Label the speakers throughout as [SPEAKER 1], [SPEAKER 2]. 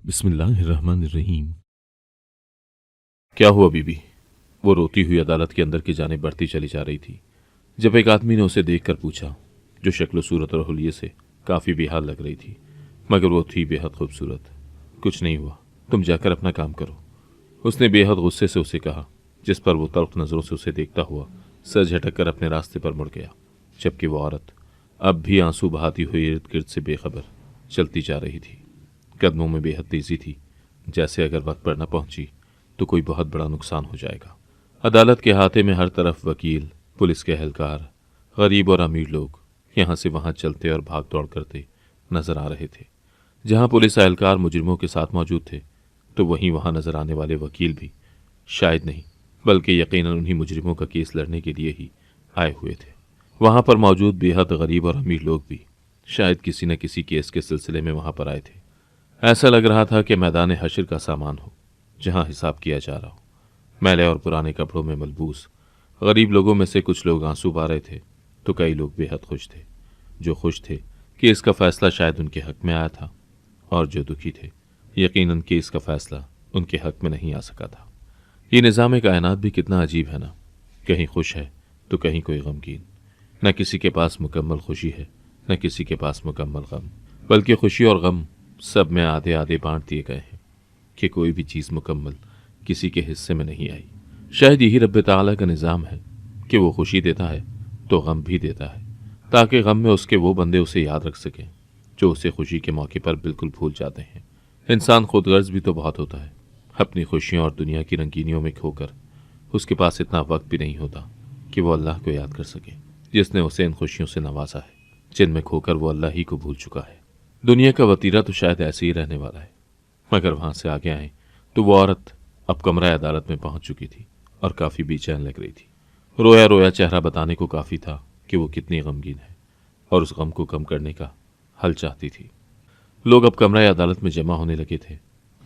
[SPEAKER 1] बिस्मिल्लाहिर्रहमानिर्रहीम। क्या हुआ बीबी? वो रोती हुई अदालत के अंदर की जानिब बढ़ती चली जा रही थी जब एक आदमी ने उसे देखकर पूछा, जो शक्ल सूरत और हुलिये से काफी बेहाल लग रही थी, मगर वो थी बेहद खूबसूरत। कुछ नहीं हुआ, तुम जाकर अपना काम करो, उसने बेहद गुस्से से उसे कहा, जिस पर वो तल्ख नजरों से उसे देखता हुआ सर झटक कर अपने रास्ते पर मुड़ गया, जबकि वो औरत अब भी आंसू बहाती हुई इर्द गिर्द से बेखबर चलती जा रही थी। कदमों में बेहद तेजी थी, जैसे अगर वक्त पर न पहुंची तो कोई बहुत बड़ा नुकसान हो जाएगा। अदालत के हाथे में हर तरफ वकील, पुलिस के एहलकार, गरीब और अमीर लोग यहाँ से वहाँ चलते और भाग दौड़ करते नजर आ रहे थे। जहाँ पुलिस एहलकार मुजरिमों के साथ मौजूद थे, तो वहीं वहाँ नजर आने वाले वकील भी शायद नहीं बल्कि यकीनन उन्हीं मुजरिमों का केस लड़ने के लिए ही आए हुए थे। वहाँ पर मौजूद बेहद गरीब और अमीर लोग भी शायद किसी न किसी केस के सिलसिले में वहाँ पर आए थे। ऐसा लग रहा था कि मैदान हश्र का सामान हो, जहाँ हिसाब किया जा रहा हो। मैले और पुराने कपड़ों में मलबूस गरीब लोगों में से कुछ लोग आंसू बहा रहे थे, तो कई लोग बेहद खुश थे। जो खुश थे कि इसका फैसला शायद उनके हक में आया था, और जो दुखी थे यकीनन कि इसका फैसला उनके हक में नहीं आ सका था। ये निज़ाम कायनात भी कितना अजीब है ना, कहीं खुश है तो कहीं कोई गमगीन। न किसी के पास मुकम्मल खुशी है, न किसी के पास मुकम्मल गम, बल्कि खुशी और गम सब में आधे आधे बांट दिए गए हैं कि कोई भी चीज़ मुकम्मल किसी के हिस्से में नहीं आई। शायद यही रब्बे ताला का निज़ाम है कि वो खुशी देता है तो गम भी देता है, ताकि गम में उसके वो बंदे उसे याद रख सकें जो उसे खुशी के मौके पर बिल्कुल भूल जाते हैं। इंसान खुदगर्ज भी तो बहुत होता है, अपनी खुशियों और दुनिया की रंगीनियों में खोकर उसके पास इतना वक्त भी नहीं होता कि वो अल्लाह को याद कर सके, जिसने उसे इन खुशियों से नवाजा है जिनमें खोकर वो अल्लाह ही को भूल चुका है। दुनिया का वतीरा तो शायद ऐसे ही रहने वाला है। मगर वहां से आगे आए तो वो औरत अब कमरा अदालत में पहुंच चुकी थी और काफी बेचैन लग रही थी। रोया रोया चेहरा बताने को काफी था कि वो कितनी गमगीन है, और उस गम को कम करने का हल चाहती थी। लोग अब कमरा अदालत में जमा होने लगे थे,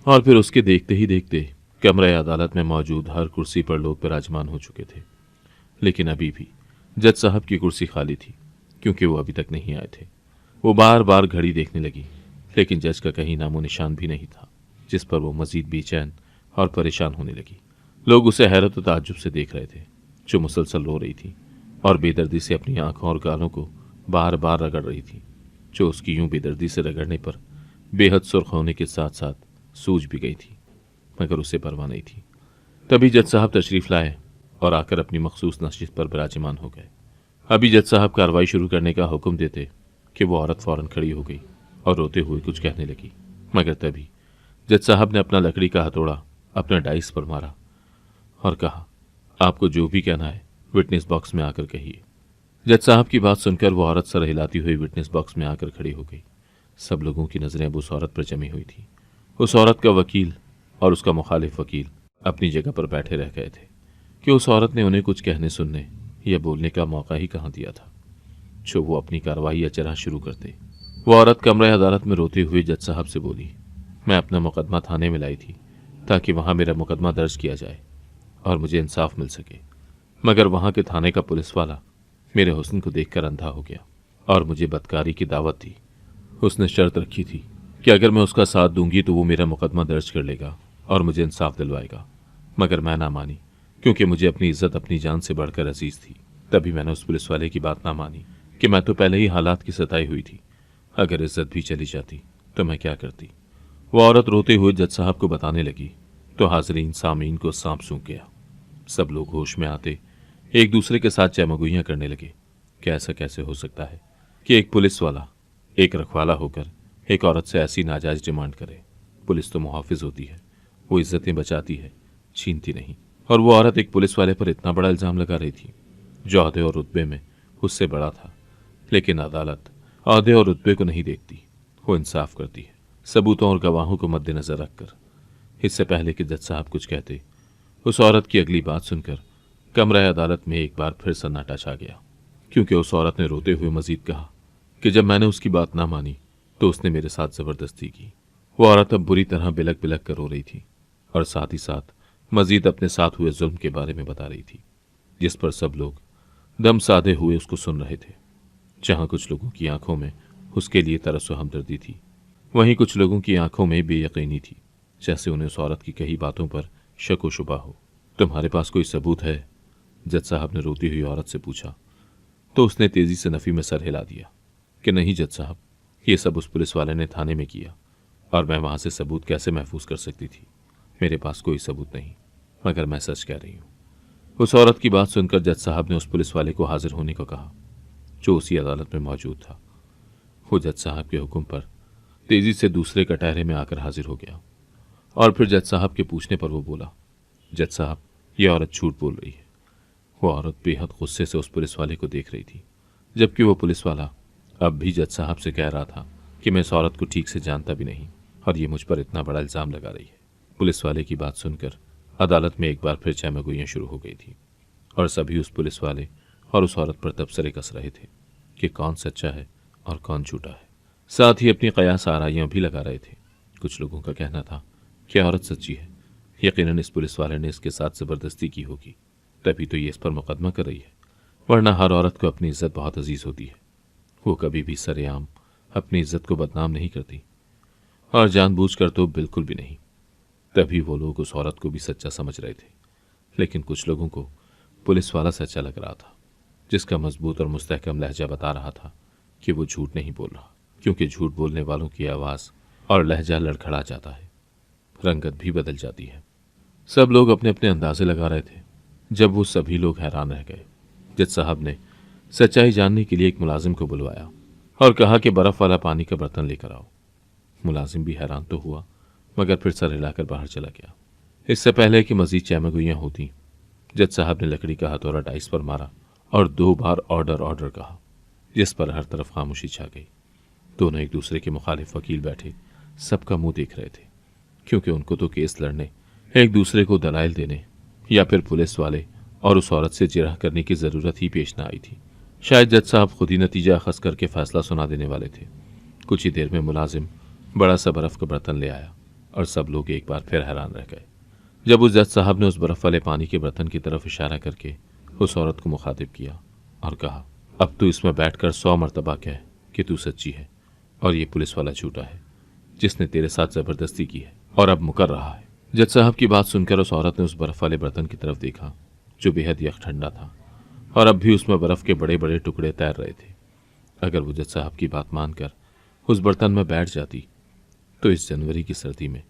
[SPEAKER 1] और फिर उसके देखते ही देखते कमरा अदालत में मौजूद हर कुर्सी पर लोग विराजमान हो चुके थे। लेकिन अभी भी जज साहब की कुर्सी खाली थी, क्योंकि वो अभी तक नहीं आए थे। वो बार बार घड़ी देखने लगी, लेकिन जज का कहीं नामो निशान भी नहीं था, जिस पर वो मजीद बेचैन और परेशान होने लगी। लोग उसे हैरत और ताज्जुब से देख रहे थे, जो मुसलसल रो रही थी और बेदर्दी से अपनी आंखों और गालों को बार बार रगड़ रही थी, जो उसकी यूं बेदर्दी से रगड़ने पर बेहद सुर्ख होने के साथ साथ सूज भी गई थी, मगर उसे परवाह नहीं थी। तभी जज साहब तशरीफ लाए और आकर अपनी मखसूस नशिस्त पर विराजमान हो गए। अभी जज साहब कार्रवाई शुरू करने का हुक्म देते कि वो औरत फौरन खड़ी हो गई और रोते हुए कुछ कहने लगी, मगर तभी जज साहब ने अपना लकड़ी का हथौड़ा अपने डाइस पर मारा और कहा, आपको जो भी कहना है विटनेस बॉक्स में आकर कहिए। जज साहब की बात सुनकर वो औरत सर हिलाती हुई विटनेस बॉक्स में आकर खड़ी हो गई। सब लोगों की नजरें अब उस औरत पर जमी हुई थी। उस औरत का वकील और उसका मुखालिफ वकील अपनी जगह पर बैठे रह गए थे कि उस औरत ने उन्हें कुछ कहने सुनने या बोलने का मौका ही कहाँ दिया था, जो वो अपनी कार्रवाई अचरह शुरू करते। वो औरत कमरा अदालत में रोती हुई जज साहब से बोली, मैं अपना मुकदमा थाने में लाई थी ताकि वहां मेरा मुकदमा दर्ज किया जाए और मुझे इंसाफ मिल सके, मगर वहां के थाने का पुलिस वाला मेरे हुस्न को देखकर अंधा हो गया और मुझे बदकारी की दावत दी। उसने शर्त रखी थी कि अगर मैं उसका साथ दूंगी तो वो मेरा मुकदमा दर्ज कर लेगा और मुझे इंसाफ दिलवाएगा, मगर मैं ना मानी, क्योंकि मुझे अपनी इज्जत अपनी जान से बढ़कर अजीज थी। तभी मैंने उस पुलिस वाले की बात ना मानी कि मैं तो पहले ही हालात की सताई हुई थी, अगर इज्जत भी चली जाती तो मैं क्या करती। वो औरत रोते हुए जज साहब को बताने लगी तो हाजरीन सामीन को सांप सूंघ गया। सब लोग होश में आते एक दूसरे के साथ चैमगुइयां करने लगे कि ऐसा कैसे हो सकता है कि एक पुलिस वाला एक रखवाला होकर एक औरत से ऐसी नाजायज डिमांड करे। पुलिस तो मुहाफिज होती है, वो इज्जतें बचाती है, छीनती नहीं। और वो औरत एक पुलिस वाले पर इतना बड़ा इल्जाम लगा रही थी जो ओहदे और रुतबे में उससे बड़ा था। लेकिन अदालत ओहदे और रुतबे को नहीं देखती, वो इंसाफ करती है सबूतों और गवाहों को मद्देनजर रखकर। इससे पहले कि जज साहब कुछ कहते, उस औरत की अगली बात सुनकर कमरा अदालत में एक बार फिर सन्नाटा छा गया, क्योंकि उस औरत ने रोते हुए मजीद कहा कि जब मैंने उसकी बात ना मानी तो उसने मेरे साथ जबरदस्ती की। वो औरत अब बुरी तरह बिलक बिलक कर रो रही थी और साथ ही साथ मजीद अपने साथ हुए जुल्म के बारे में बता रही थी, जिस पर सब लोग दम साधे हुए उसको सुन रहे थे। जहां कुछ लोगों की आंखों में उसके लिए तरस व हमदर्दी थी, वहीं कुछ लोगों की आंखों में बेयकीनी थी, जैसे उन्हें उस औरत की कही बातों पर शक व शुबा हो। तुम्हारे पास कोई सबूत है? जज साहब ने रोती हुई औरत से पूछा, तो उसने तेजी से नफी में सर हिला दिया कि नहीं जज साहब, ये सब उस पुलिस वाले ने थाने में किया और मैं वहां से सबूत कैसे महफूज कर सकती थी। मेरे पास कोई सबूत नहीं, मगर मैं सच कह रही हूं। उस औरत की बात सुनकर जज साहब ने उस पुलिस वाले को हाजिर होने को कहा, जो उसी अदालत में मौजूद था। वो जज साहब के हुक्म पर तेजी से दूसरे कटहरे में आकर हाजिर हो गया और फिर जज साहब के पूछने पर वो बोला, जज साहब, ये औरत झूठ बोल रही है। वो औरत बेहद गुस्से से उस पुलिस वाले को देख रही थी, जबकि वो पुलिस वाला अब भी जज साहब से कह रहा था कि मैं इस औरत को ठीक से जानता भी नहीं और ये मुझ पर इतना बड़ा इल्जाम लगा रही है। पुलिस वाले की बात सुनकर अदालत में एक बार फिर चहमगोइयां शुरू हो गई थी और सभी उस पुलिस वाले और उस औरत पर तबसरे कस रहे थे कि कौन सच्चा है और कौन झूठा है। साथ ही अपनी कयास आराइयां भी लगा रहे थे। कुछ लोगों का कहना था कि औरत सच्ची है, यकीनन इस पुलिस वाले ने इसके साथ जबरदस्ती की होगी, तभी तो ये इस पर मुकदमा कर रही है, वरना हर औरत को अपनी इज्जत बहुत अजीज होती है। वो कभी भी सरेआम अपनी इज्जत को बदनाम नहीं करती और जानबूझकर तो बिल्कुल भी नहीं। तभी वो लोग उस औरत को भी सच्चा समझ रहे थे, लेकिन कुछ लोगों को पुलिस वाला सच्चा लग रहा था, जिसका मजबूत और मुस्तहकम लहजा बता रहा था कि वो झूठ नहीं बोल रहा, क्योंकि झूठ बोलने वालों की आवाज़ और लहजा लड़खड़ा जाता है, रंगत भी बदल जाती है। सब लोग अपने अपने अंदाजे लगा रहे थे। जब वो सभी लोग हैरान रह गए, जज साहब ने सच्चाई जानने के लिए एक मुलाजिम को बुलवाया और कहा कि बर्फ वाला पानी का बर्तन लेकर आओ। मुलाजिम भी हैरान तो हुआ, मगर फिर सर हिलाकर बाहर चला गया। इससे पहले कि मजीद चहमगोइयां होती, जज साहब ने लकड़ी का हथौड़ा डाइस पर मारा और 2 बार ऑर्डर ऑर्डर कहा, जिस पर हर तरफ खामोशी छा गई। दोनों एक दूसरे के मुखालिफ वकील बैठे सबका मुंह देख रहे थे, क्योंकि उनको तो केस लड़ने, एक दूसरे को दलाइल देने या फिर पुलिस वाले और उस औरत से जिरह करने की जरूरत ही पेश न आई थी। शायद जज साहब खुद ही नतीजा अखज करके फैसला सुना देने वाले थे। कुछ ही देर में मुलाजिम बड़ा सा बर्फ का बर्तन ले आया और सब लोग एक बार फिर हैरान रह गए जब उस जज साहब ने उस बर्फ वाले पानी के बर्तन की तरफ इशारा करके उस औरत को मुखातिब किया और कहा, अब तू इसमें बैठकर 100 मरतबा कह कि तू सच्ची है और ये पुलिस वाला झूठा है, जिसने तेरे साथ जबरदस्ती की है और अब मुकर रहा है। जज साहब की बात सुनकर उस औरत ने उस बर्फ वाले बर्तन की तरफ देखा, जो बेहद यख ठंडा था और अब भी उसमें बर्फ के बड़े बड़े टुकड़े तैर रहे थे। अगर वो जज साहब की बात मानकर उस बर्तन में बैठ जाती तो इस जनवरी की सर्दी में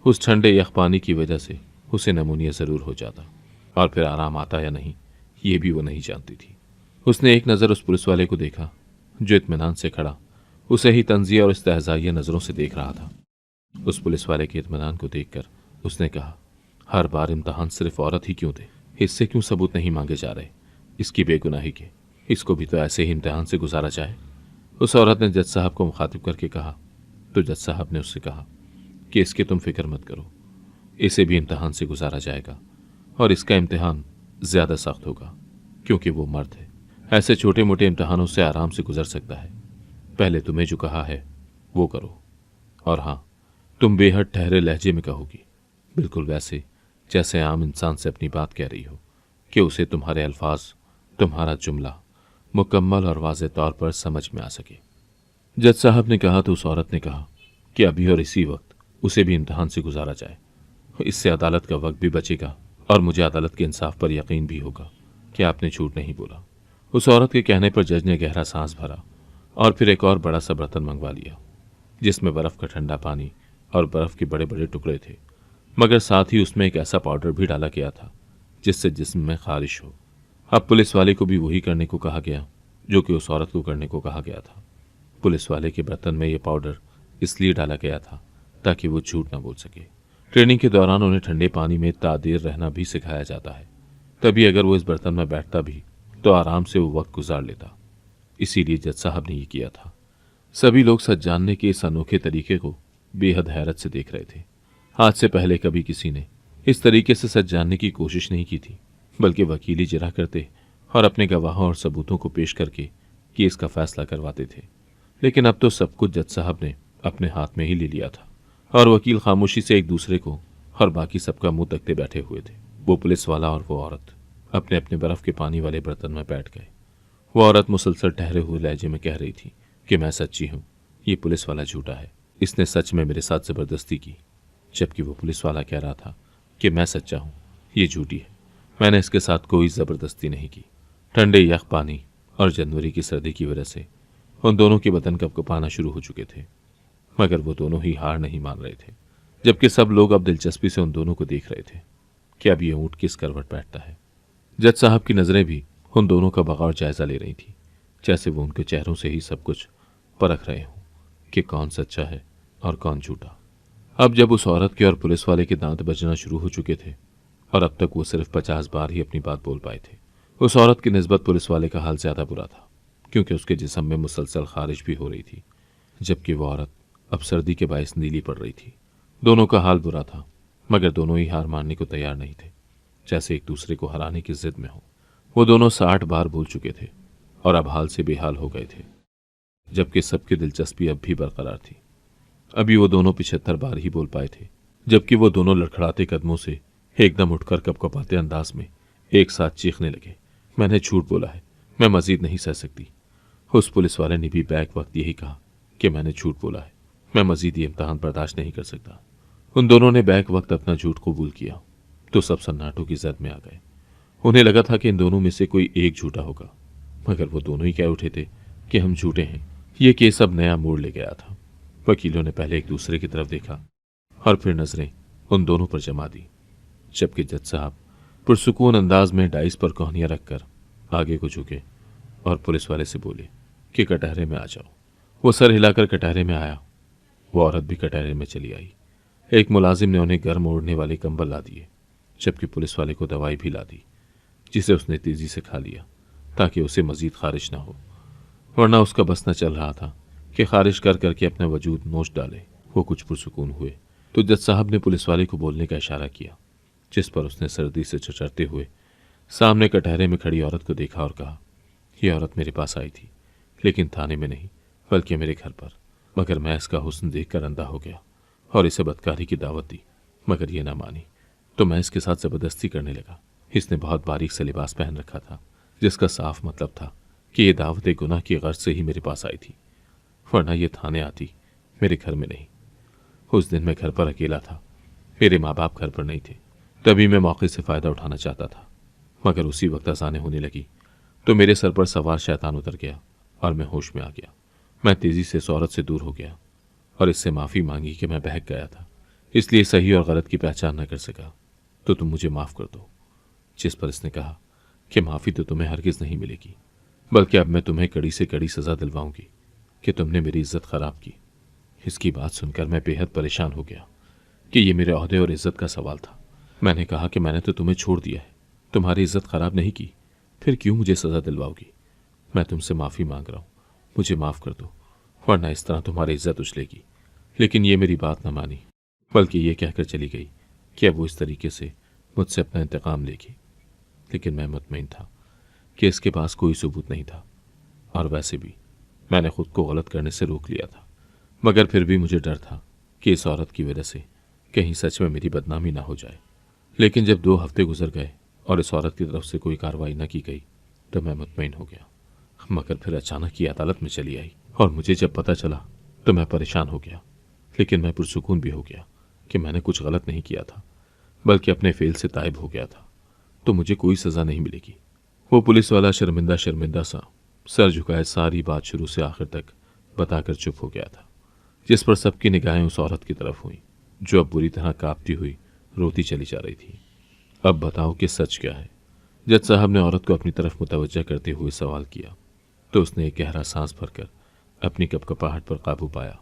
[SPEAKER 1] उस ठंडे यख पानी की वजह से उसे नमूनिया जरूर हो जाता और फिर आराम आता या नहीं ये भी वो नहीं जानती थी। उसने एक नज़र उस पुलिस वाले को देखा, जो इत्मीनान से खड़ा उसे ही तंजिया और इस्तेहज़ाइया नज़रों से देख रहा था। उस पुलिस वाले के इत्मीनान को देखकर उसने कहा, हर बार इम्तहान सिर्फ औरत ही क्यों दे? इससे क्यों सबूत नहीं मांगे जा रहे? इसकी बेगुनाही के, इसको भी तो ऐसे ही इम्तहान से गुजारा जाए। उस औरत ने जज साहब को मुखातिब करके कहा, तो जज साहब ने उससे कहा कि इसकी तुम फिक्र मत करो, इसे भी इम्तहान से गुजारा जाएगा और इसका इम्तिहान ज़्यादा सख्त होगा, क्योंकि वो मर्द है। ऐसे छोटे मोटे इम्तहानों से आराम से गुजर सकता है। पहले तुम्हें जो कहा है वो करो, और हाँ, तुम बेहद ठहरे लहजे में कहोगी, बिल्कुल वैसे जैसे आम इंसान से अपनी बात कह रही हो, कि उसे तुम्हारे अल्फाज, तुम्हारा जुमला मुकम्मल और वाज़ेह तौर पर समझ में आ सके। जज साहब ने कहा तो उस औरत ने कहा कि अभी और इसी वक्त उसे भी इम्तहान से गुजारा जाए, इससे अदालत का वक्त भी बचेगा और मुझे अदालत के इंसाफ पर यकीन भी होगा कि आपने झूठ नहीं बोला। उस औरत के कहने पर जज ने गहरा सांस भरा और फिर एक और बड़ा सा बर्तन मंगवा लिया, जिसमें बर्फ़ का ठंडा पानी और बर्फ़ के बड़े बड़े टुकड़े थे, मगर साथ ही उसमें एक ऐसा पाउडर भी डाला गया था जिससे जिस्म में खारिश हो। अब पुलिस वाले को भी वही करने को कहा गया जो कि उस औरत को करने को कहा गया था। पुलिस वाले के बर्तन में यह पाउडर इसलिए डाला गया था ताकि वो झूठ न बोल सके। ट्रेनिंग के दौरान उन्हें ठंडे पानी में तादेर रहना भी सिखाया जाता है, तभी अगर वो इस बर्तन में बैठता भी तो आराम से वो वक्त गुजार लेता। इसीलिए जज साहब ने ये किया था। सभी लोग सच जानने के इस अनोखे तरीके को बेहद हैरत से देख रहे थे। आज से पहले कभी किसी ने इस तरीके से सच जानने की कोशिश नहीं की थी, बल्कि वकीली जिरह करते और अपने गवाहों और सबूतों को पेश करके केस का फैसला करवाते थे। लेकिन अब तो सब कुछ जज साहब ने अपने हाथ में ही ले लिया था और वकील खामोशी से एक दूसरे को और बाकी सबका मुंह तकते बैठे हुए थे। वो पुलिस वाला और वो औरत अपने अपने बर्फ के पानी वाले बर्तन में बैठ गए। वो औरत मुसलसल ठहरे हुए लहजे में कह रही थी कि मैं सच्ची हूँ, ये पुलिस वाला झूठा है, इसने सच में मेरे साथ ज़बरदस्ती की, जबकि वो पुलिस वाला कह रहा था कि मैं सच्चा हूँ। ये झूठी है। मैंने इसके साथ कोई ज़बरदस्ती नहीं की। ठंडे यख पानी और जनवरी की सर्दी की वजह से उन दोनों के बदन कँपकँपाना शुरू हो चुके थे, मगर वो दोनों ही हार नहीं मान रहे थे, जबकि सब लोग अब दिलचस्पी से उन दोनों को देख रहे थे कि अब ये ऊँट किस करवट बैठता है। जज साहब की नज़रें भी उन दोनों का बगौर जायजा ले रही थी, जैसे वो उनके चेहरों से ही सब कुछ परख रहे हों कि कौन सच्चा है और कौन झूठा। अब जब उस औरत के और पुलिस वाले के दांत बजना शुरू हो चुके थे और अब तक वो सिर्फ 50 बार ही अपनी बात बोल पाए थे, उस औरत की निस्बत पुलिस वाले का हाल ज्यादा बुरा था, क्योंकि उसके जिस्म में मुसलसल खारिश भी हो रही थी, जबकि वो औरत अब सर्दी के बायस नीली पड़ रही थी। दोनों का हाल बुरा था, मगर दोनों ही हार मानने को तैयार नहीं थे, जैसे एक दूसरे को हराने की जिद में हो। वो दोनों 60 बार बोल चुके थे और अब हाल से बेहाल हो गए थे, जबकि सबकी दिलचस्पी अब भी बरकरार थी। अभी वो दोनों 75 बार ही बोल पाए थे, जबकि वो दोनों लड़खड़ाते कदमों से एकदम उठकर कपकपाते अंदाज में एक साथ चीखने लगे, मैंने झूठ बोला है, मैं मजीद नहीं सह सकती। उस पुलिस वाले ने भी बैक वक्त यही कहा कि मैंने झूठ बोला है, मैं मजीद ये इम्तहान बर्दाश्त नहीं कर सकता। उन दोनों ने बैक वक्त अपना झूठ कबूल किया तो सब सन्नाटों की जद में आ गए। उन्हें लगा था कि इन दोनों में से कोई एक झूठा होगा, मगर वो दोनों ही कह उठे थे कि हम झूठे हैं। ये केस अब नया मोड़ ले गया था। वकीलों ने पहले एक दूसरे की तरफ देखा और फिर नजरें उन दोनों पर जमा दी, जबकि जज साहब पुरसुकून अंदाज में डाइस पर कोहनियां रखकर आगे को झुके और पुलिस वाले से बोले कि कटहरे में आ जाओ। वो सर हिलाकर कटहरे में आया। वो औरत भी कटहरे में चली आई। एक मुलाजिम ने उन्हें गर्म ओढ़ने वाले कंबल ला दिए, जबकि पुलिस वाले को दवाई भी ला दी, जिसे उसने तेजी से खा लिया ताकि उसे मजीद खारिश ना हो, वरना उसका बस न चल रहा था कि खारिश कर करके अपना वजूद नोच डाले। वो कुछ पुरसुकून हुए तो जज साहब ने पुलिस वाले को बोलने का इशारा किया, जिस पर उसने सर्दी से चचरते हुए सामने कटहरे में खड़ी औरत को देखा और कहा, यह औरत मेरे पास आई थी, लेकिन थाने में नहीं बल्कि मेरे घर पर, मगर मैं इसका हुस्न देखकर अंधा हो गया और इसे बदकारी की दावत दी, मगर ये ना मानी तो मैं इसके साथ ज़बरदस्ती करने लगा। इसने बहुत बारीक से लिबास पहन रखा था, जिसका साफ मतलब था कि ये दावत गुनाह की गर्ज से ही मेरे पास आई थी, वरना ये थाने आती, मेरे घर में नहीं। उस दिन मैं घर पर अकेला था, मेरे माँ बाप घर पर नहीं थे, तभी मैं मौके से फ़ायदा उठाना चाहता था, मगर उसी वक्त अज़ानें होने लगी तो मेरे सर पर सवार शैतान उतर गया और मैं होश में आ गया। मैं तेज़ी से इस औरत से दूर हो गया और इससे माफ़ी मांगी कि मैं बहक गया था, इसलिए सही और गलत की पहचान न कर सका, तो तुम मुझे माफ़ कर दो। जिस पर इसने कहा कि माफ़ी तो तुम्हें हरगिज़ नहीं मिलेगी, बल्कि अब मैं तुम्हें कड़ी से कड़ी सज़ा दिलवाऊंगी कि तुमने मेरी इज्जत ख़राब की। इसकी बात सुनकर मैं बेहद परेशान हो गया कि ये मेरे ओहदे और इज्जत का सवाल था। मैंने कहा कि मैंने तो तुम्हें छोड़ दिया है, तुम्हारी इज्जत ख़राब नहीं की, फिर क्यों मुझे सज़ा दिलवाओगी? मैं तुमसे माफ़ी मांग रहा हूँ, मुझे माफ़ कर दो, वरना इस तरह तुम्हारी इज्जत उछलेगी। लेकिन ये मेरी बात न मानी, बल्कि ये कहकर चली गई कि अब वो इस तरीके से मुझसे अपना इंतकाम लेगी। लेकिन मैं मुतमईन था कि इसके पास कोई सबूत नहीं था, और वैसे भी मैंने खुद को गलत करने से रोक लिया था, मगर फिर भी मुझे डर था कि इस औरत की वजह से कहीं सच में मेरी बदनामी ना हो जाए। लेकिन जब 2 हफ्ते गुजर गए और इस औरत की तरफ से कोई कार्रवाई न की गई तो मैं मुतमईन हो गया, मगर फिर अचानक ही अदालत में चली आई और मुझे जब पता चला तो मैं परेशान हो गया। लेकिन मैं पुरसुकून भी हो गया कि मैंने कुछ गलत नहीं किया था, बल्कि अपने फेल से ताइब हो गया था, तो मुझे कोई सज़ा नहीं मिलेगी। वो पुलिस वाला शर्मिंदा शर्मिंदा सा सर झुकाए सारी बात शुरू से आखिर तक बताकर चुप हो गया था, जिस पर सबकी निगाहें उस औरत की तरफ हुई जो अब बुरी तरह कांपती हुई रोती चली जा रही थी। अब बताओ कि सच क्या है? जज साहब ने औरत को अपनी तरफ मुतवज्जा करते हुए सवाल किया तो उसने एक गहरा सांस भरकर अपनी कपकपाहट पर काबू पाया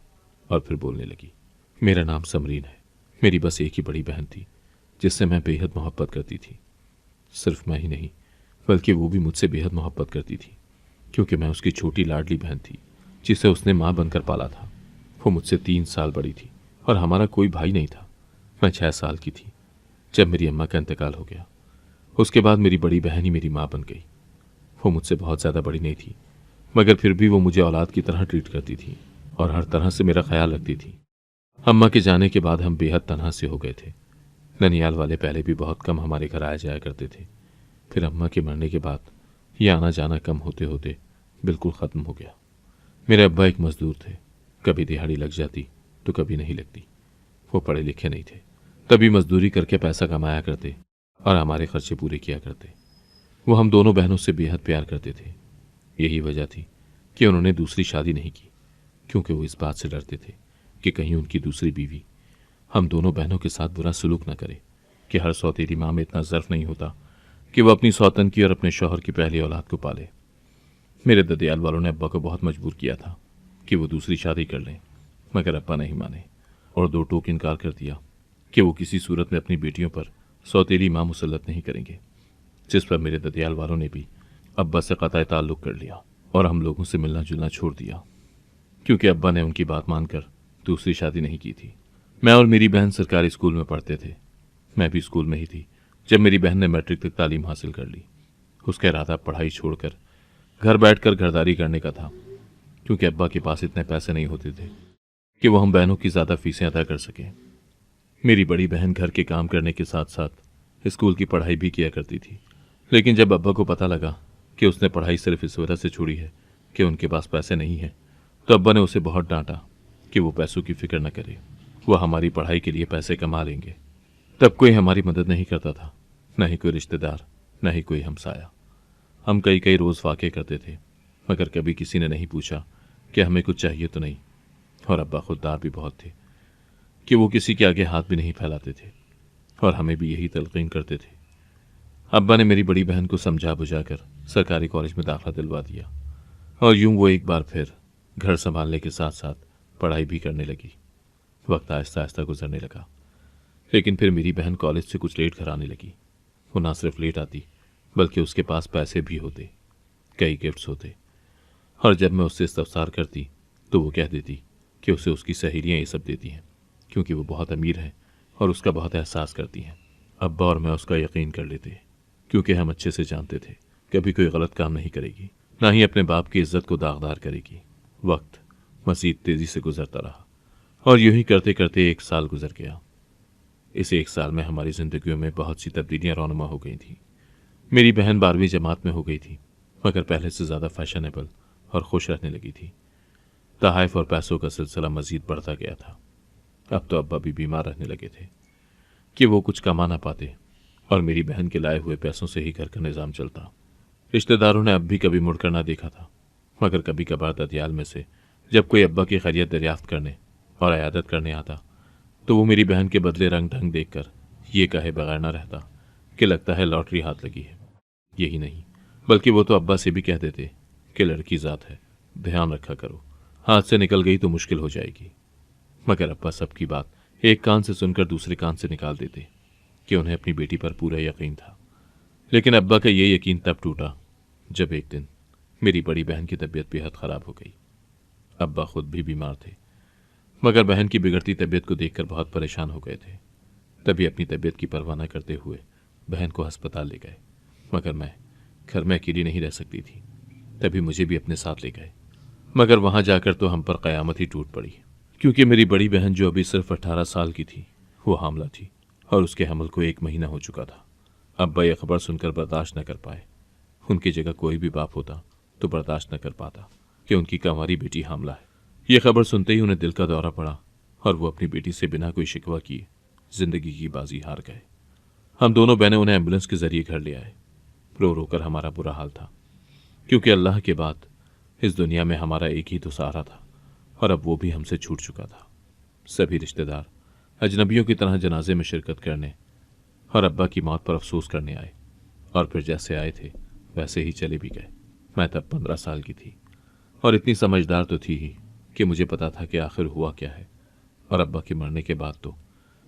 [SPEAKER 1] और फिर बोलने लगी, मेरा नाम समरीन है। मेरी बस एक ही बड़ी बहन थी जिससे मैं बेहद मोहब्बत करती थी। सिर्फ मैं ही नहीं बल्कि वो भी मुझसे बेहद मोहब्बत करती थी, क्योंकि मैं उसकी छोटी लाडली बहन थी जिसे उसने माँ बनकर पाला था। वो मुझसे 3 साल बड़ी थी और हमारा कोई भाई नहीं था। मैं 6 साल की थी जब मेरी अम्मा का इंतकाल हो गया। उसके बाद मेरी बड़ी बहन ही मेरी माँ बन गई। वो मुझसे बहुत ज़्यादा बड़ी नहीं थी, मगर फिर भी वो मुझे औलाद की तरह ट्रीट करती थी और हर तरह से मेरा ख्याल रखती थी। अम्मा के जाने के बाद हम बेहद तन्हा से हो गए थे। ननियाल वाले पहले भी बहुत कम हमारे घर आया जाया करते थे। फिर अम्मा के मरने के बाद ये आना जाना कम होते होते बिल्कुल ख़त्म हो गया। मेरे अब्बा एक मज़दूर थे, कभी दिहाड़ी लग जाती तो कभी नहीं लगती। वो पढ़े लिखे नहीं थे, तभी मजदूरी करके पैसा कमाया करते और हमारे खर्चे पूरे किया करते। वो हम दोनों बहनों से बेहद प्यार करते थे। यही वजह थी कि उन्होंने दूसरी शादी नहीं की, क्योंकि वो इस बात से डरते थे कि कहीं उनकी दूसरी बीवी हम दोनों बहनों के साथ बुरा सलूक न करे, कि हर सौतेली माँ में इतना ज़र्फ नहीं होता कि वह अपनी सौतन की और अपने शौहर की पहली औलाद को पाले। मेरे ददियाल वालों ने अब्बा को बहुत मजबूर किया था कि वो दूसरी शादी कर लें, मगर अब्बा नहीं माने और दो टोक इनकार कर दिया कि वो किसी सूरत में अपनी बेटियों पर सौतेली माँ मुसल्लत नहीं करेंगे। जिस पर मेरे ददियाल वालों ने भी अब्बा से क़ताए ताल्लुक़ कर लिया और हम लोगों से मिलना जुलना छोड़ दिया, क्योंकि अब्बा ने उनकी बात मानकर दूसरी शादी नहीं की थी। मैं और मेरी बहन सरकारी स्कूल में पढ़ते थे। मैं भी स्कूल में ही थी जब मेरी बहन ने मैट्रिक तक तालीम हासिल कर ली। उसका इरादा पढ़ाई छोड़कर घर बैठकर घरदारी करने का था, क्योंकि अब्बा के पास इतने पैसे नहीं होते थे कि वो हम बहनों की ज़्यादा फीसें अदा कर सकें। मेरी बड़ी बहन घर के काम करने के साथ साथ स्कूल की पढ़ाई भी किया करती थी, लेकिन जब अब्बा को पता लगा कि उसने पढ़ाई सिर्फ इस वजह से छोड़ी है कि उनके पास पैसे नहीं हैं, तो अब्बा ने उसे बहुत डांटा कि वो पैसों की फिक्र न करे, वह हमारी पढ़ाई के लिए पैसे कमा लेंगे। तब कोई हमारी मदद नहीं करता था, न ही कोई रिश्तेदार, न ही कोई हमसाया। हम कई कई रोज़ वाक़े करते थे, मगर कभी किसी ने नहीं पूछा कि हमें कुछ चाहिए तो नहीं। और अब्बा खुददार भी बहुत थे कि वो किसी के आगे हाथ भी नहीं फैलाते थे, और हमें भी यही तलक़ीन करते थे। अब्बा ने मेरी बड़ी बहन को समझा बुझाकर सरकारी कॉलेज में दाखिला दिलवा दिया, और यूं वो एक बार फिर घर संभालने के साथ साथ पढ़ाई भी करने लगी। वक्त आहिस्ता आहिस्ता गुजरने लगा, लेकिन फिर मेरी बहन कॉलेज से कुछ लेट घर आने लगी। वो ना सिर्फ लेट आती, बल्कि उसके पास पैसे भी होते, कई गिफ्ट्स होते। और जब मैं उससे इस्तफसार करती तो वो कह देती कि उसे उसकी सहेलियाँ ये सब देती हैं, क्योंकि वो बहुत अमीर है और उसका बहुत एहसास करती हैं। अब्बा और मैं उसका यकीन कर लेते, क्योंकि हम अच्छे से जानते थे कभी कोई गलत काम नहीं करेगी, ना ही अपने बाप की इज्जत को दागदार करेगी। वक्त मज़ीद तेज़ी से गुजरता रहा, और यूं ही करते करते 1 साल गुजर गया। इस 1 साल में हमारी ज़िंदगियों में बहुत सी तब्दीलियाँ रौनमा हो गई थीं। मेरी बहन 12वीं जमात में हो गई थी, मगर पहले से ज़्यादा फैशनेबल और खुश रहने लगी थी। तहाइफ और पैसों का सिलसिला मज़ीद बढ़ता गया था। अब तो अब्बा भी बीमार रहने लगे थे कि वो कुछ कमा ना पाते, और मेरी बहन के लाए हुए पैसों से ही घर का निज़ाम चलता। रिश्तेदारों ने अब भी कभी मुड़कर ना देखा था, मगर कभी कभार ददियाल में से जब कोई अब्बा की खैरियत दरियाफ्त करने और अयादत करने आता, तो वो मेरी बहन के बदले रंग ढंग देखकर ये कहे बगैर ना रहता कि लगता है लॉटरी हाथ लगी है। यही नहीं, बल्कि वो तो अब्बा से भी कह देते कि लड़की ज़ात है, ध्यान रखा करो, हाथ से निकल गई तो मुश्किल हो जाएगी। मगर अब्बा सबकी बात एक कान से सुनकर दूसरे कान से निकाल देते कि उन्हें अपनी बेटी पर पूरा यकीन था। लेकिन अब्बा का ये यकीन तब टूटा जब एक दिन मेरी बड़ी बहन की तबीयत बेहद ख़राब हो गई। अब्बा खुद भी बीमार थे, मगर बहन की बिगड़ती तबीयत को देखकर बहुत परेशान हो गए थे। तभी अपनी तबीयत की परवाह न करते हुए बहन को अस्पताल ले गए, मगर मैं घर में अकेली नहीं रह सकती थी, तभी मुझे भी अपने साथ ले गए। मगर वहाँ जाकर तो हम पर क़यामत ही टूट पड़ी, क्योंकि मेरी बड़ी बहन जो अभी सिर्फ 18 साल की थी, वो हामला थी और उसके हमल को 1 महीना हो चुका था। अब्बा यह खबर सुनकर बर्दाश्त न कर पाए। उनकी जगह कोई भी बाप होता तो बर्दाश्त न कर पाता कि उनकी कंवारी बेटी हामला है। यह खबर सुनते ही उन्हें दिल का दौरा पड़ा, और वो अपनी बेटी से बिना कोई शिकवा किए जिंदगी की बाजी हार गए। हम दोनों बहनें उन्हें एम्बुलेंस के जरिए घर ले आए। रो रो कर हमारा बुरा हाल था, क्योंकि अल्लाह के बाद इस दुनिया में हमारा एक ही तो सहारा था, और अब वो भी हमसे छूट चुका था। सभी रिश्तेदार अजनबियों की तरह जनाजे में शिरकत करने और अब्बा की मौत पर अफसोस करने आए, और फिर जैसे आए थे वैसे ही चले भी गए। मैं तब 15 साल की थी, और इतनी समझदार तो थी ही कि मुझे पता था कि आखिर हुआ क्या है। और अब्बा के मरने के बाद तो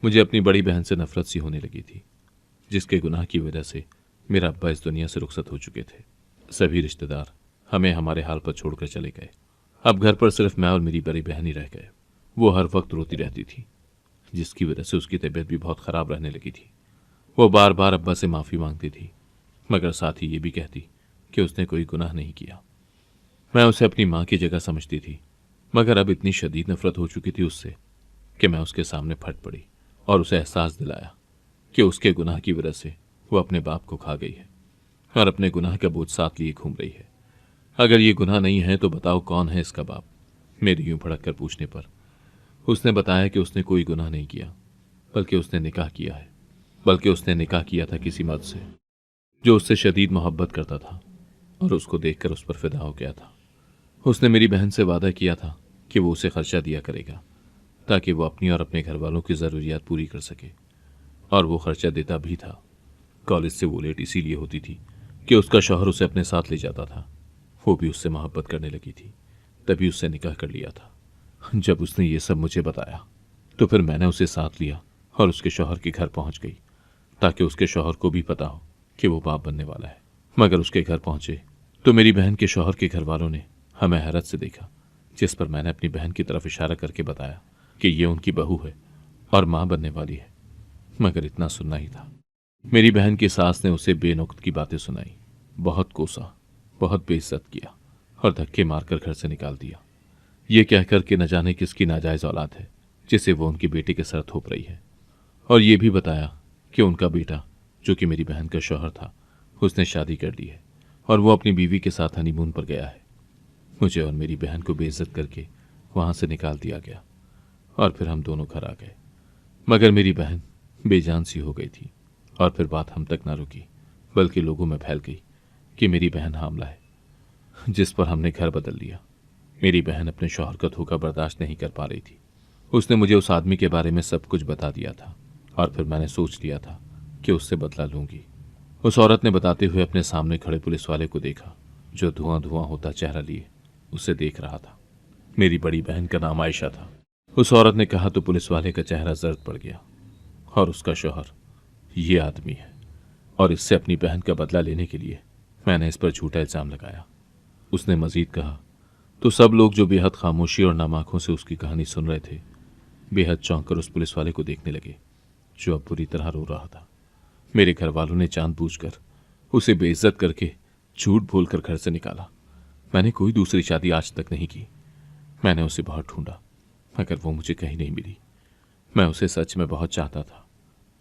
[SPEAKER 1] मुझे अपनी बड़ी बहन से नफरत सी होने लगी थी, जिसके गुनाह की वजह से मेरा अब्बा इस दुनिया से रुखसत हो चुके थे। सभी रिश्तेदार हमें हमारे हाल पर छोड़कर चले गए। अब घर पर सिर्फ मैं और मेरी बड़ी बहन ही रह गए। वो हर वक्त रोती रहती थी, जिसकी वजह से उसकी तबीयत भी बहुत ख़राब रहने लगी थी। वो बार बार अब्बा से माफ़ी मांगती थी, मगर साथ ही ये भी कहती कि उसने कोई गुनाह नहीं किया। मैं उसे अपनी माँ की जगह समझती थी, मगर अब इतनी शदीद नफरत हो चुकी थी उससे कि मैं उसके सामने फट पड़ी और उसे एहसास दिलाया कि उसके गुनाह की वजह से वो अपने बाप को खा गई है और अपने गुनाह का बोझ साथ लिए घूम रही है। अगर ये गुनाह नहीं है तो बताओ कौन है इसका बाप? मेरी यूं भड़क कर पूछने पर उसने बताया कि उसने कोई गुनाह नहीं किया, बल्कि उसने निकाह किया है। उसने निकाह किया था किसी मर्द से जो उससे शदीद मोहब्बत करता था और उसको देखकर उस पर फिदा हो गया था। उसने मेरी बहन से वादा किया था कि वो उसे खर्चा दिया करेगा ताकि वो अपनी और अपने घर वालों की ज़रूरियात पूरी कर सके, और वो खर्चा देता भी था। कॉलेज से वो लेट इसीलिए होती थी कि उसका शौहर उसे अपने साथ ले जाता था। वो भी उससे मोहब्बत करने लगी थी, तभी उससे निकाह कर लिया था। जब उसने ये सब मुझे बताया तो फिर मैंने उसे साथ लिया और उसके शौहर के घर पहुंच गई ताकि उसके शौहर को भी पता हो कि वो बाप बनने वाला है। मगर उसके घर पहुंचे तो मेरी बहन के शौहर के घर वालों ने हमें हैरत से देखा, जिस पर मैंने अपनी बहन की तरफ इशारा करके बताया कि ये उनकी बहू है और मां बनने वाली है। मगर इतना सुनना ही था। मेरी बहन की सास ने उसे बेनुक्त की बातें सुनाई, बहुत कोसा, बहुत बेइज्जत किया और धक्के मारकर घर से निकाल दिया, ये कहकर कि न जाने किसकी नाजायज औलाद है जिसे वो उनकी बेटी के सर थोप रही है। और ये भी बताया कि उनका बेटा, जो कि मेरी बहन का शौहर था, उसने शादी कर ली है और वो अपनी बीवी के साथ हनीमून पर गया है। मुझे और मेरी बहन को बेइज्जत करके वहां से निकाल दिया गया और फिर हम दोनों घर आ गए। मगर मेरी बहन बेजान सी हो गई थी और फिर बात हम तक ना रुकी, बल्कि लोगों में फैल गई कि मेरी बहन हामला है, जिस पर हमने घर बदल लिया। मेरी बहन अपने शौहर का धोखा बर्दाश्त नहीं कर पा रही थी। उसने मुझे उस आदमी के बारे में सब कुछ बता दिया था और फिर मैंने सोच लिया था कि उससे बदला लूंगी। उस औरत ने बताते हुए अपने सामने खड़े पुलिस वाले को देखा, जो धुआं धुआं होता चेहरा लिए उसे देख रहा था। मेरी बड़ी बहन का नाम आयशा था। उस औरत ने कहा तो पुलिस वाले का चेहरा जर्द पड़ गया। और उसका शौहर ये आदमी है, और इससे अपनी बहन का बदला लेने के लिए मैंने इस पर झूठा इल्जाम लगाया। उसने मजीद कहा तो सब लोग, जो बेहद खामोशी और नम आंखों से उसकी कहानी सुन रहे थे, बेहद चौंक कर उस पुलिस वाले को देखने लगे, जो अब बुरी तरह रो रहा था। मेरे घर वालों ने जानबूझकर उसे बेइज्जत करके झूठ बोलकर घर से निकाला। मैंने कोई दूसरी शादी आज तक नहीं की। मैंने उसे बहुत ढूंढा, मगर वो मुझे कहीं नहीं मिली। मैं उसे सच में बहुत चाहता था।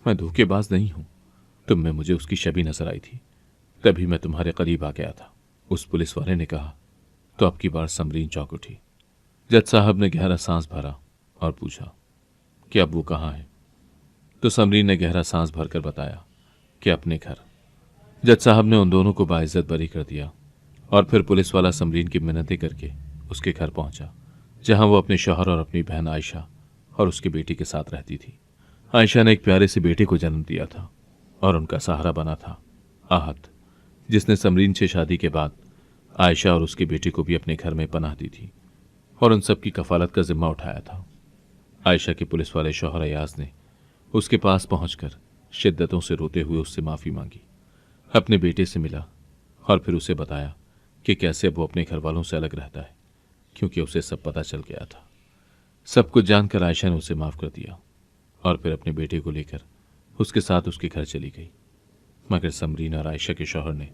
[SPEAKER 1] मैं धोखेबाज नहीं हूं। तुम में मुझे उसकी छवि नजर आई थी, तभी मैं तुम्हारे करीब आ गया था। उस पुलिस वाले ने कहा तो अब की बार समरीन चौंक उठी। जज साहब ने गहरा सांस भरा और पूछा कि अब वो कहाँ है। तो समरीन ने गहरा सांस भरकर बताया कि अपने घर। जज साहब ने उन दोनों को बाइज्जत बरी कर दिया और फिर पुलिस वाला समरीन की मिन्नतें करके उसके घर पहुंचा, जहां वो अपने शौहर और अपनी बहन आयशा और उसकी बेटी के साथ रहती थी। आयशा ने एक प्यारे से बेटे को जन्म दिया था और उनका सहारा बना था आहत, जिसने समरीन से शादी के बाद आयशा और उसके बेटे को भी अपने घर में पनाह दी थी और उन सब की कफालत का जिम्मा उठाया था। आयशा के पुलिस वाले शौहर अयाज ने उसके पास पहुंचकर शिद्दतों से रोते हुए उससे माफ़ी मांगी, अपने बेटे से मिला और फिर उसे बताया कि कैसे अब वो अपने घर वालों से अलग रहता है, क्योंकि उसे सब पता चल गया था। सब कुछ जानकर आयशा ने उसे माफ़ कर दिया और फिर अपने बेटे को लेकर उसके साथ उसके घर चली गई। मगर समरीन और आयशा के शौहर ने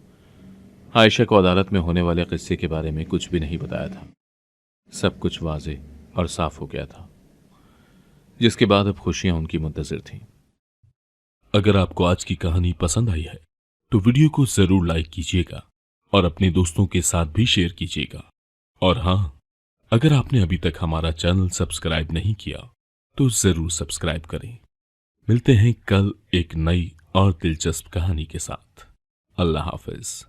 [SPEAKER 1] आयशा को अदालत में होने वाले किस्से के बारे में कुछ भी नहीं बताया था। सब कुछ वाजे और साफ हो गया था, जिसके बाद अब खुशियां उनकी मुंतजिर थीं।
[SPEAKER 2] अगर आपको आज की कहानी पसंद आई है तो वीडियो को जरूर लाइक कीजिएगा और अपने दोस्तों के साथ भी शेयर कीजिएगा। और हाँ, अगर आपने अभी तक हमारा चैनल सब्सक्राइब नहीं किया तो जरूर सब्सक्राइब करें। मिलते हैं कल एक नई और दिलचस्प कहानी के साथ। अल्लाह हाफिज।